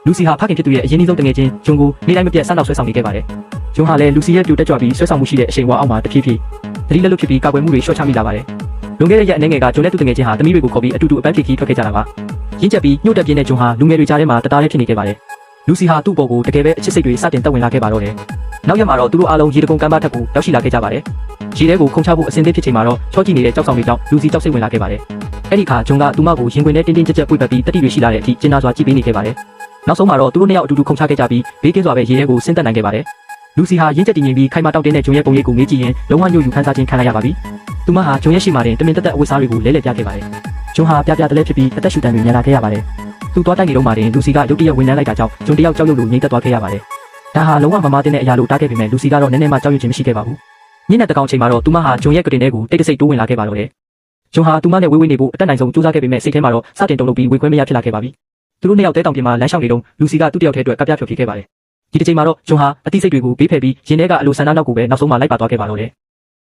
လူစီဟာဖခင်ဖြစ်သူရဲ့အရင်ဆုံးတငယ်ချင်းဂျွန်ကိုနေ့တိုင်းမပြတ်ဆန်းတော့ဆွဲဆောင်နေခဲ့ပါတယ်။ဂျွန်ဟာလည်းလူစီရဲ့ပြိုတက်ကြွပြီးဆွဲဆောင်မှုရှိတဲ့အရှိန်အဝါအောက်မှာတဖြည်းဖြည်းသတိလက်လွတ်ဖြစ်ပြီးကာကွယ်မှုတွေလျှော့ချမိလာပါတယ်။လွန်ခဲ့တဲ့ရက်အနေငယ်ကဂျွန်နဲ့သူတငယ်ချင်းဟာသမီးတွေကိုခေါ်ပြီးအတူတူအပန်းဖြေခီးထွက်ခဲ့ကြတာပါ။ရင်းချက်ပြီးညှို့တက်ပြင်းတဲ့ဂျွန်ဟာလူငယ်တွေကြားထဲမှာတသားတည်းဖြစ်နေခဲ့ပါတယ်။လူစီဟာသူ့ဘော်ကိုတကယ်ပဲအချစ်စိတ်တွေစတင်တက်ဝင်လာခဲ့ပါတော့တယ်။နောက်ရက်မှာတော့သူတို့အားလုံးရေတကုံကမ်းပါထက်ကိုရောက်ရှိလာခဲ့ကြပါတယ်။ရေထဲကိုခုန်ချဖို့အစဉ်သင့်ဖြစ်ချိန်မှာတော့ချောကြည့်နေတဲ့ကြောက်ဆောင်တွေကြောင့်လူစီကြောက်စိတ်ဝင်လာခဲ့ပါတယ်။အဲ့ဒီခါဂျွန်ကသူမကိုရင်ခွင်နဲ့တင်းတင်းကြပ်ကြပ်ပွေ့ပတ်ပြီးတတိတွေရှိလာတဲ့အထိကျဉ်းသားစွာကြည့်ပေးနေခဲ့ပါတယ်။နောက်ဆုံးမှာတော့သူတို့နှစ်ယောက်အတူတူခုန်ချခဲ့ကြပြီးဘေးကင်းစွာပဲရေထဲကိုဆင်းသက်နိုင်ခဲ့ပါတယ်။လူစီဟာရင်းချက်တည်ငြိမ်ပြီးခိုင်မာတောင့်တင်းတဲ့ဂျွန်ရဲ့ပုံရိပ်ကိုငေးကြည့်ရင်လုံးဝညှို့ယူခန်းစားခြင်းခံရပါပြီ။သူမဟာဂျွန်ရဲ့ရှိမှတင်တမင်တက်တက်အဝတ်စားတွေကိုလဲလှယ်ပြခဲ့ပါတယ်။ဂျွန်ဟာပြပြတလဲဖြစ်ပြီးအသက်ရှူတမ်းတွေမြန်လာခဲ့ရပါတယ်။သူသွားတိုက်နေတော့မှတင်လူစီကရုတ်တရက်ဝင်နှမ်းလိုက်တာကြောင့်ဂျွန်တယောက်ကြောက်ရွံ့လို့ငြိမ်သက်သွားခဲ့ရပါတယ်။ဒါဟာလုံးဝမမားတဲ့အရာလို့တားခဲ့ပေမဲ့လူစီကတော့နည်းနည်းမှကြောက်ရွံ့ခြင်းမရှိခဲ့ပါဘူး။ညနေတကောင်ချိန်မှာတော့သူမဟာဂျွန်ရဲ့ကတင်ထဲကိုတိတ်တဆိတ်တိုးဝင်လာခဲ့ပါတော့တယ်။ဂျွန်ဟာသူမနဲ့ဝေးဝေးနေဖို့အတက်နိုင်ဆုံးကြိုးစားခဲ့ပေမဲ့စိတ်ထဲမှာတော့စတင်တုန်လှုပ်ပြီးဝေခွဲမရဖြစ်လာခဲ့ပါပြီ။သူတို့နှစ်ယောက်တဲတောင်ပြင်မှာလမ်းလျှောက်နေတော့လူစီကသူ့တယောက်ထဲအတွက်ကပြဖြော်ဖြေခဲ့ပါတယ်။ဒီတစ်ချိန်မှာတော့ဂျွန်ဟာအသိစိတ်တွေကိုဘေးဖယ်ပြီးရင်ထဲကအလိုဆန္ဒနောက်ကိုပဲနောက်ဆုံးမှလိုက်ပါသွားခဲ့ပါတော့တယ်